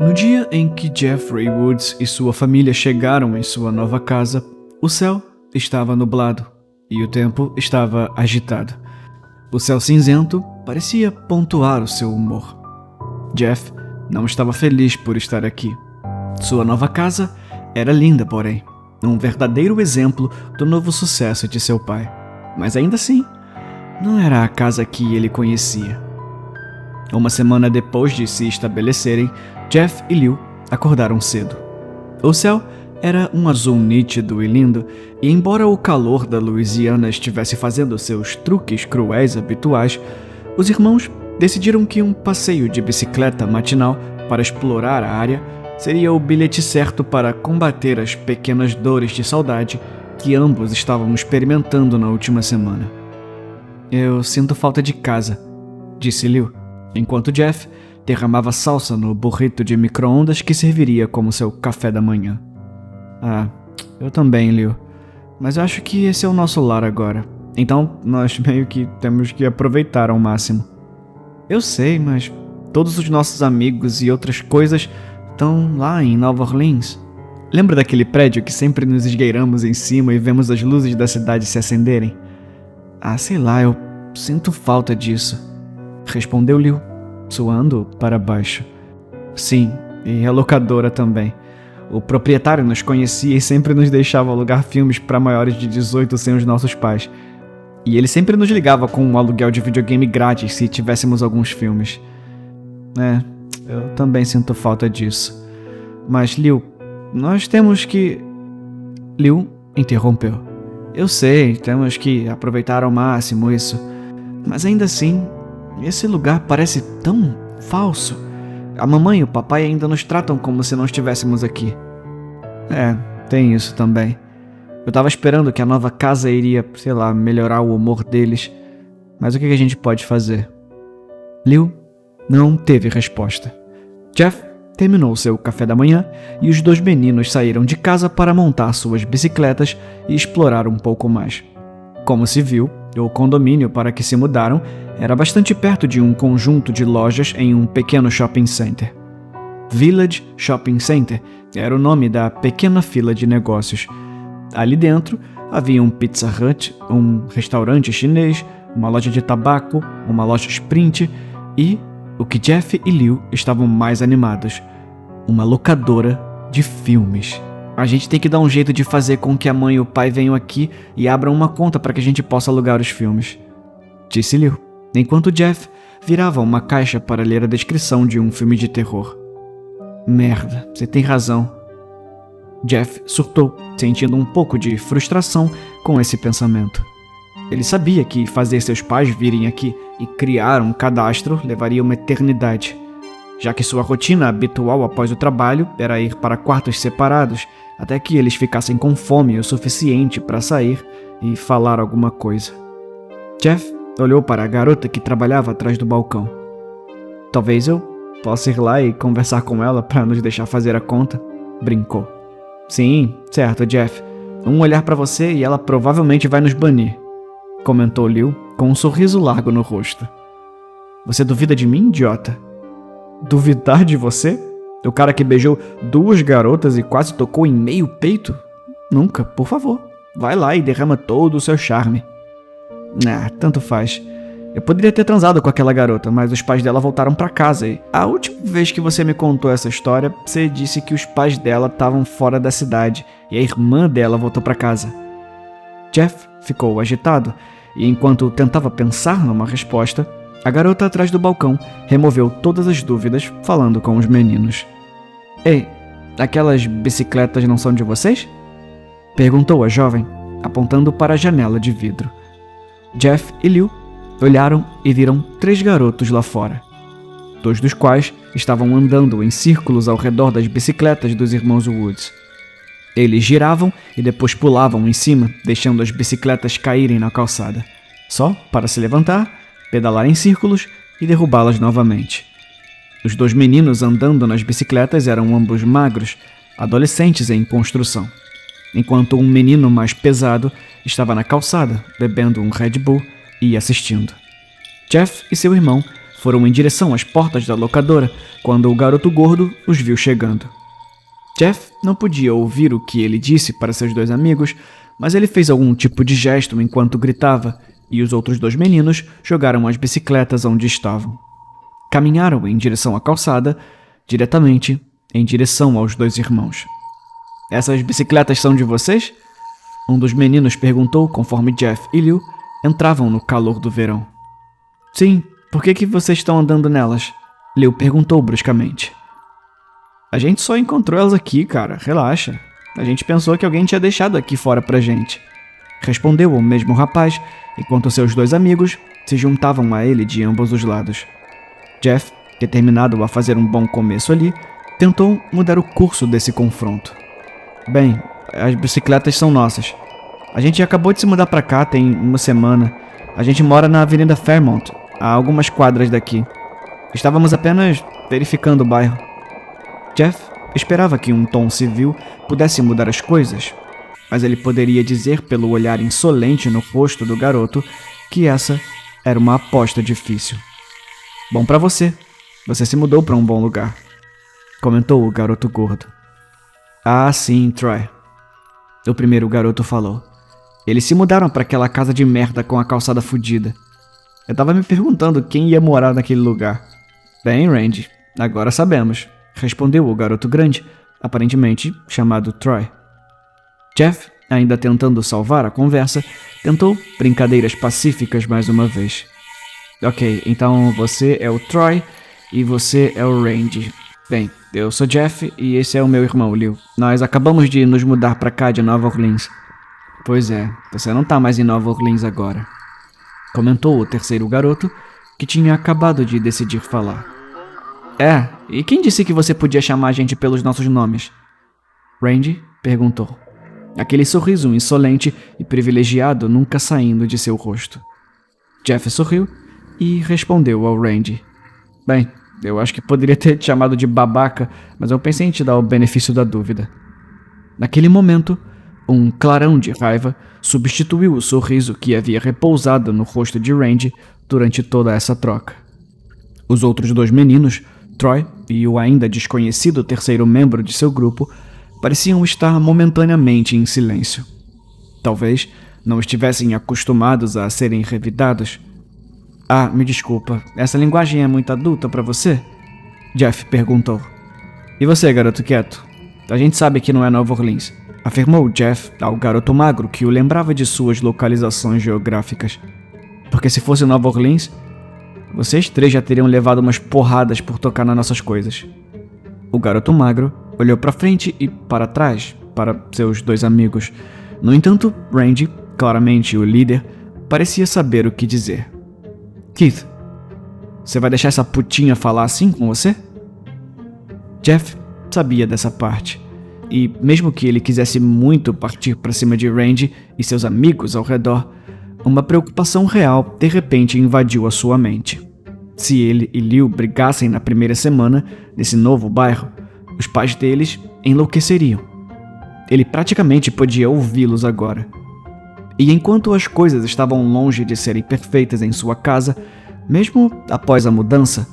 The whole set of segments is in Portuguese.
No dia em que Jeffrey Woods e sua família chegaram em sua nova casa, o céu estava nublado e o tempo estava agitado. O céu cinzento parecia pontuar o seu humor. Jeff não estava feliz por estar aqui. Sua nova casa era linda, porém, um verdadeiro exemplo do novo sucesso de seu pai. Mas ainda assim, não era a casa que ele conhecia. Uma semana depois de se estabelecerem, Jeff e Liu acordaram cedo. O céu era um azul nítido e lindo, e embora o calor da Louisiana estivesse fazendo seus truques cruéis habituais, os irmãos decidiram que um passeio de bicicleta matinal para explorar a área seria o bilhete certo para combater as pequenas dores de saudade que ambos estavam experimentando na última semana. "Eu sinto falta de casa", disse Liu, enquanto Jeff derramava salsa no burrito de micro-ondas que serviria como seu café da manhã. "Ah, eu também, Liu. Mas eu acho que esse é o nosso lar agora. Então, nós meio que temos que aproveitar ao máximo." "Eu sei, mas todos os nossos amigos e outras coisas estão lá em Nova Orleans. Lembra daquele prédio que sempre nos esgueiramos em cima e vemos as luzes da cidade se acenderem?" "Ah, sei lá, eu sinto falta disso", respondeu Liu, suando para baixo. "Sim, e a locadora também. O proprietário nos conhecia e sempre nos deixava alugar filmes para maiores de 18 sem os nossos pais. E ele sempre nos ligava com um aluguel de videogame grátis se tivéssemos alguns filmes. Eu também sinto falta disso. Mas, Liu, nós temos que..." Liu interrompeu. "Eu sei, temos que aproveitar ao máximo isso. Mas ainda assim, esse lugar parece tão falso. A mamãe e o papai ainda nos tratam como se não estivéssemos aqui." Tem isso também. Eu tava esperando que a nova casa iria, melhorar o humor deles. Mas o que a gente pode fazer?" Liu não teve resposta. Jeff terminou seu café da manhã e os dois meninos saíram de casa para montar suas bicicletas e explorar um pouco mais. Como se viu, o condomínio para que se mudaram era bastante perto de um conjunto de lojas em um pequeno shopping center. Village Shopping Center era o nome da pequena fila de negócios. Ali dentro havia um Pizza Hut, um restaurante chinês, uma loja de tabaco, uma loja Sprint e, o que Jeff e Liu estavam mais animados, uma locadora de filmes. "A gente tem que dar um jeito de fazer com que a mãe e o pai venham aqui e abram uma conta para que a gente possa alugar os filmes", disse Liu, enquanto Jeff virava uma caixa para ler a descrição de um filme de terror. "Merda, você tem razão." Jeff surtou, sentindo um pouco de frustração com esse pensamento. Ele sabia que fazer seus pais virem aqui e criar um cadastro levaria uma eternidade, já que sua rotina habitual após o trabalho era ir para quartos separados até que eles ficassem com fome o suficiente para sair e falar alguma coisa. Jeff olhou para a garota que trabalhava atrás do balcão. "Talvez eu possa ir lá e conversar com ela para nos deixar fazer a conta", brincou. "Sim, certo, Jeff. Um olhar para você e ela provavelmente vai nos banir", comentou Liu com um sorriso largo no rosto. "Você duvida de mim, idiota?" "Duvidar de você? O cara que beijou 2 garotas e quase tocou em meio peito? Nunca, por favor. Vai lá e derrama todo o seu charme." Tanto faz. Eu poderia ter transado com aquela garota, mas os pais dela voltaram pra casa e a última vez que você me contou essa história, você disse que os pais dela estavam fora da cidade e a irmã dela voltou pra casa. Jeff ficou agitado e enquanto tentava pensar numa resposta, a garota atrás do balcão removeu todas as dúvidas falando com os meninos. "Ei, aquelas bicicletas não são de vocês?" perguntou a jovem, apontando para a janela de vidro. Jeff e Liu olharam e viram 3 garotos lá fora, 2 dos quais estavam andando em círculos ao redor das bicicletas dos irmãos Woods. Eles giravam e depois pulavam em cima, deixando as bicicletas caírem na calçada, só para se levantar, pedalar em círculos e derrubá-las novamente. Os 2 meninos andando nas bicicletas eram ambos magros, adolescentes em construção, enquanto um menino mais pesado estava na calçada, bebendo um Red Bull e assistindo. Jeff e seu irmão foram em direção às portas da locadora quando o garoto gordo os viu chegando. Jeff não podia ouvir o que ele disse para seus dois amigos, mas ele fez algum tipo de gesto enquanto gritava, e os outros dois meninos jogaram as bicicletas onde estavam. Caminharam em direção à calçada, diretamente em direção aos dois irmãos. "Essas bicicletas são de vocês?" Um dos meninos perguntou conforme Jeff e Liu entravam no calor do verão. "Sim, por que vocês estão andando nelas?" Liu perguntou bruscamente. "A gente só encontrou elas aqui, cara, relaxa. A gente pensou que alguém tinha deixado aqui fora pra gente", respondeu o mesmo rapaz, enquanto seus dois amigos se juntavam a ele de ambos os lados. Jeff, determinado a fazer um bom começo ali, tentou mudar o curso desse confronto. "Bem, as bicicletas são nossas. A gente acabou de se mudar pra cá tem uma semana. A gente mora na Avenida Fairmont, a algumas quadras daqui. Estávamos apenas verificando o bairro." Jeff esperava que um tom civil pudesse mudar as coisas, mas ele poderia dizer pelo olhar insolente no rosto do garoto que essa era uma aposta difícil. "Bom pra você. Você se mudou pra um bom lugar", comentou o garoto gordo. "Ah, sim, Troy", o primeiro garoto falou. "Eles se mudaram pra aquela casa de merda com a calçada fodida. Eu tava me perguntando quem ia morar naquele lugar." "Bem, Randy, agora sabemos", respondeu o garoto grande, aparentemente chamado Troy. Jeff, ainda tentando salvar a conversa, tentou brincadeiras pacíficas mais uma vez. "Ok, então você é o Troy e você é o Randy. Bem, eu sou Jeff e esse é o meu irmão, Liu. Nós acabamos de nos mudar pra cá de Nova Orleans." "Pois é, você não tá mais em Nova Orleans agora", comentou o terceiro garoto, que tinha acabado de decidir falar. "É, e quem disse que você podia chamar a gente pelos nossos nomes?" Randy perguntou, aquele sorriso insolente e privilegiado nunca saindo de seu rosto. Jeff sorriu e respondeu ao Randy. "Bem, eu acho que poderia ter te chamado de babaca, mas eu pensei em te dar o benefício da dúvida." Naquele momento, um clarão de raiva substituiu o sorriso que havia repousado no rosto de Randy durante toda essa troca. Os outros dois meninos, Troy e o ainda desconhecido terceiro membro de seu grupo, pareciam estar momentaneamente em silêncio. Talvez não estivessem acostumados a serem revidados. "Ah, me desculpa, essa linguagem é muito adulta para você?" Jeff perguntou. "E você, garoto quieto? A gente sabe que não é Nova Orleans", afirmou Jeff ao garoto magro que o lembrava de suas localizações geográficas. "Porque se fosse Nova Orleans, vocês três já teriam levado umas porradas por tocar nas nossas coisas." O garoto magro olhou para frente e para trás, para seus dois amigos. No entanto, Randy, claramente o líder, parecia saber o que dizer. "Keith, você vai deixar essa putinha falar assim com você?" Jeff sabia dessa parte, e mesmo que ele quisesse muito partir para cima de Randy e seus amigos ao redor, uma preocupação real de repente invadiu a sua mente. Se ele e Liu brigassem na primeira semana desse novo bairro, os pais deles enlouqueceriam. Ele praticamente podia ouvi-los agora. E enquanto as coisas estavam longe de serem perfeitas em sua casa, mesmo após a mudança,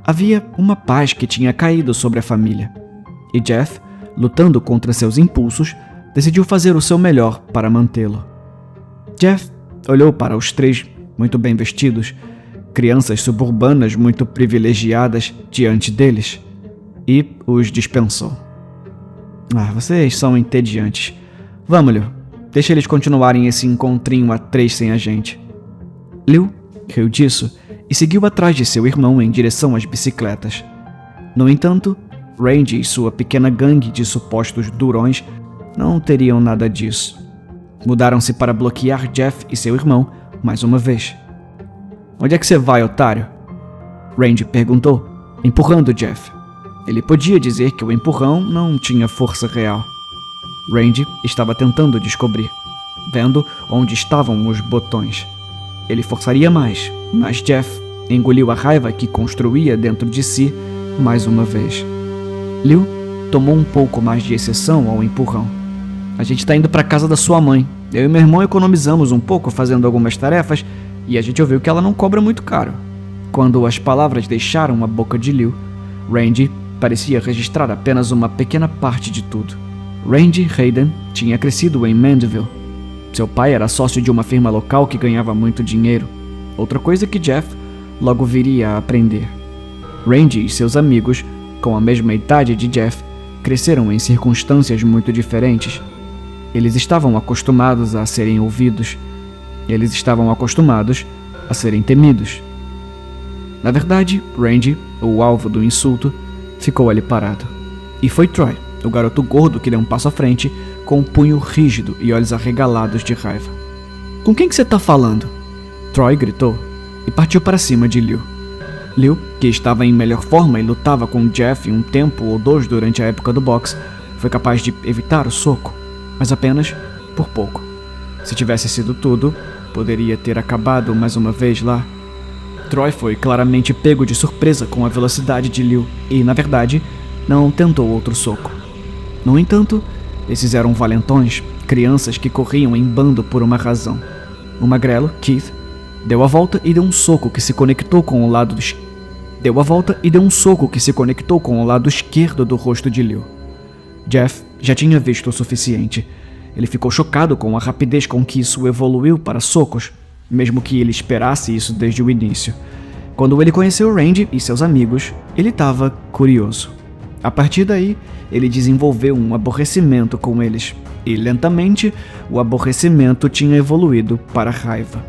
havia uma paz que tinha caído sobre a família. E Jeff, lutando contra seus impulsos, decidiu fazer o seu melhor para mantê-lo. Jeff olhou para os três, muito bem vestidos, crianças suburbanas muito privilegiadas diante deles, e os dispensou. Vocês são entediantes. Vamos, Liu. Deixa eles continuarem esse encontrinho a três sem a gente." Liu riu disso e seguiu atrás de seu irmão em direção às bicicletas. No entanto, Randy e sua pequena gangue de supostos durões não teriam nada disso. Mudaram-se para bloquear Jeff e seu irmão mais uma vez. "Onde é que você vai, otário?" Randy perguntou, empurrando Jeff. Ele podia dizer que o empurrão não tinha força real. Randy estava tentando descobrir, vendo onde estavam os botões. Ele forçaria mais, mas Jeff engoliu a raiva que construía dentro de si mais uma vez. Liu tomou um pouco mais de exceção ao empurrão. "A gente está indo para a casa da sua mãe. Eu e meu irmão economizamos um pouco fazendo algumas tarefas e a gente ouviu que ela não cobra muito caro." quando as palavras deixaram a boca de Liu, Randy parecia registrar apenas uma pequena parte de tudo. Randy Hayden tinha crescido em Mandeville. Seu pai era sócio de uma firma local que ganhava muito dinheiro, outra coisa que Jeff logo viria a aprender. Randy e seus amigos, com a mesma idade de Jeff, cresceram em circunstâncias muito diferentes. Eles estavam acostumados a serem ouvidos. Eles estavam acostumados a serem temidos. Na verdade, Randy, o alvo do insulto, ficou ali parado. E foi Troy, o garoto gordo que deu um passo à frente, com um punho rígido e olhos arregalados de raiva. "Com quem que você tá falando?" Troy gritou e partiu para cima de Liu. Liu, que estava em melhor forma e lutava com Jeff um tempo ou dois durante a época do boxe, foi capaz de evitar o soco, mas apenas por pouco. Se tivesse sido tudo, poderia ter acabado mais uma vez lá. Troy foi claramente pego de surpresa com a velocidade de Liu e, na verdade, não tentou outro soco. No entanto, esses eram valentões, crianças que corriam em bando por uma razão. O magrelo, Keith, deu a volta e deu um soco que se conectou com o lado esquerdo do rosto de Liu. Jeff já tinha visto o suficiente. Ele ficou chocado com a rapidez com que isso evoluiu para socos, mesmo que ele esperasse isso desde o início. Quando ele conheceu Randy e seus amigos, ele estava curioso. A partir daí, ele desenvolveu um aborrecimento com eles, e lentamente, o aborrecimento tinha evoluído para raiva.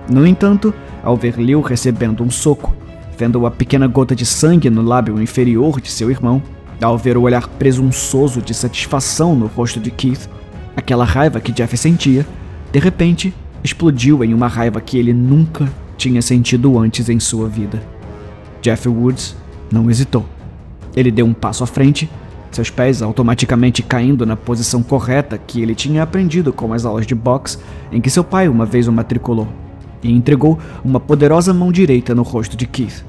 No entanto, ao ver Liu recebendo um soco, vendo a pequena gota de sangue no lábio inferior de seu irmão, ao ver o olhar presunçoso de satisfação no rosto de Keith, aquela raiva que Jeff sentia, de repente, explodiu em uma raiva que ele nunca tinha sentido antes em sua vida. Jeff Woods não hesitou. Ele deu um passo à frente, seus pés automaticamente caindo na posição correta que ele tinha aprendido com as aulas de boxe em que seu pai uma vez o matriculou, e entregou uma poderosa mão direita no rosto de Keith.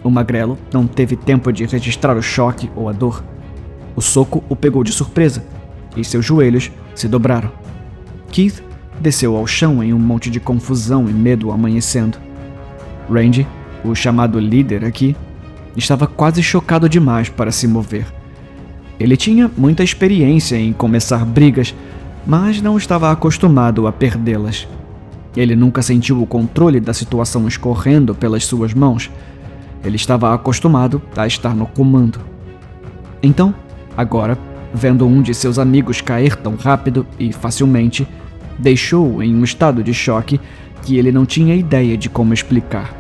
O magrelo não teve tempo de registrar o choque ou a dor. O soco o pegou de surpresa, e seus joelhos se dobraram. Keith desceu ao chão em um monte de confusão e medo amanhecendo. Randy, o chamado líder aqui, estava quase chocado demais para se mover. Ele tinha muita experiência em começar brigas, mas não estava acostumado a perdê-las. Ele nunca sentiu o controle da situação escorrendo pelas suas mãos. Ele estava acostumado a estar no comando. Então, agora, vendo um de seus amigos cair tão rápido e facilmente, deixou-o em um estado de choque que ele não tinha ideia de como explicar.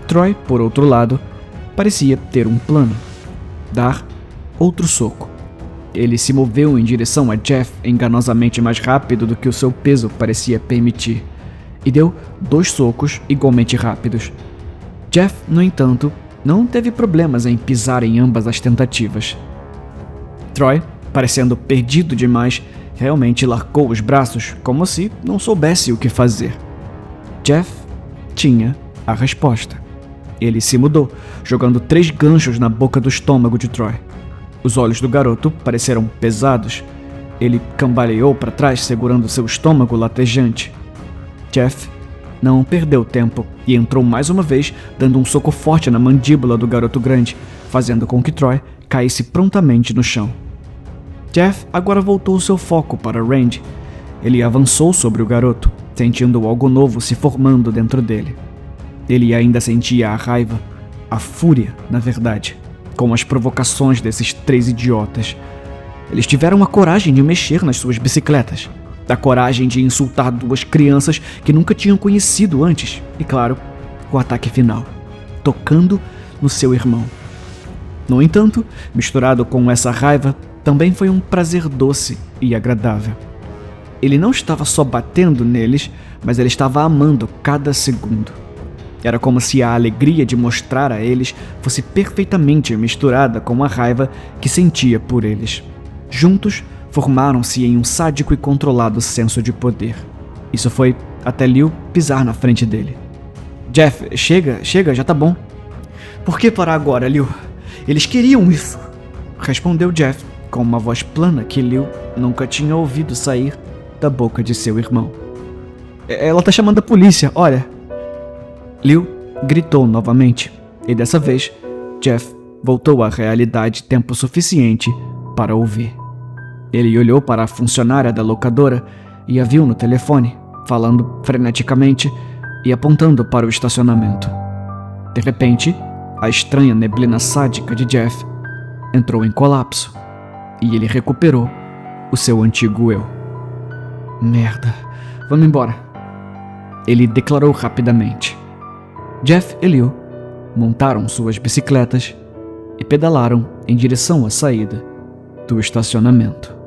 Troy, por outro lado, parecia ter um plano: dar outro soco. Ele se moveu em direção a Jeff enganosamente mais rápido do que o seu peso parecia permitir, e deu 2 socos igualmente rápidos. Jeff, no entanto, não teve problemas em pisar em ambas as tentativas. Troy, parecendo perdido demais, realmente largou os braços como se não soubesse o que fazer. Jeff tinha a resposta. Ele se mudou, jogando 3 ganchos na boca do estômago de Troy. Os olhos do garoto pareceram pesados. Ele cambaleou para trás, segurando seu estômago latejante. Jeff não perdeu tempo e entrou mais uma vez, dando um soco forte na mandíbula do garoto grande, fazendo com que Troy caísse prontamente no chão. Jeff agora voltou seu foco para Randy. Ele avançou sobre o garoto, sentindo algo novo se formando dentro dele. Ele ainda sentia a raiva, a fúria, na verdade, com as provocações desses 3 idiotas. Eles tiveram a coragem de mexer nas suas bicicletas, a coragem de insultar 2 crianças que nunca tinham conhecido antes, e claro, o ataque final, tocando no seu irmão. No entanto, misturado com essa raiva, também foi um prazer doce e agradável. Ele não estava só batendo neles, mas ele estava amando cada segundo. Era como se a alegria de mostrar a eles fosse perfeitamente misturada com a raiva que sentia por eles. Juntos, formaram-se em um sádico e controlado senso de poder. Isso foi até Liu pisar na frente dele. "Jeff, chega, já tá bom." "Por que parar agora, Liu? Eles queriam isso," respondeu Jeff com uma voz plana que Liu nunca tinha ouvido sair da boca de seu irmão. "Ela tá chamando a polícia, olha." Liu gritou novamente, e dessa vez, Jeff voltou à realidade tempo suficiente para ouvir. Ele olhou para a funcionária da locadora e a viu no telefone, falando freneticamente e apontando para o estacionamento. De repente, a estranha neblina sádica de Jeff entrou em colapso e ele recuperou o seu antigo eu. Merda, vamos embora, ele declarou rapidamente. Jeff e Liu montaram suas bicicletas e pedalaram em direção à saída do estacionamento.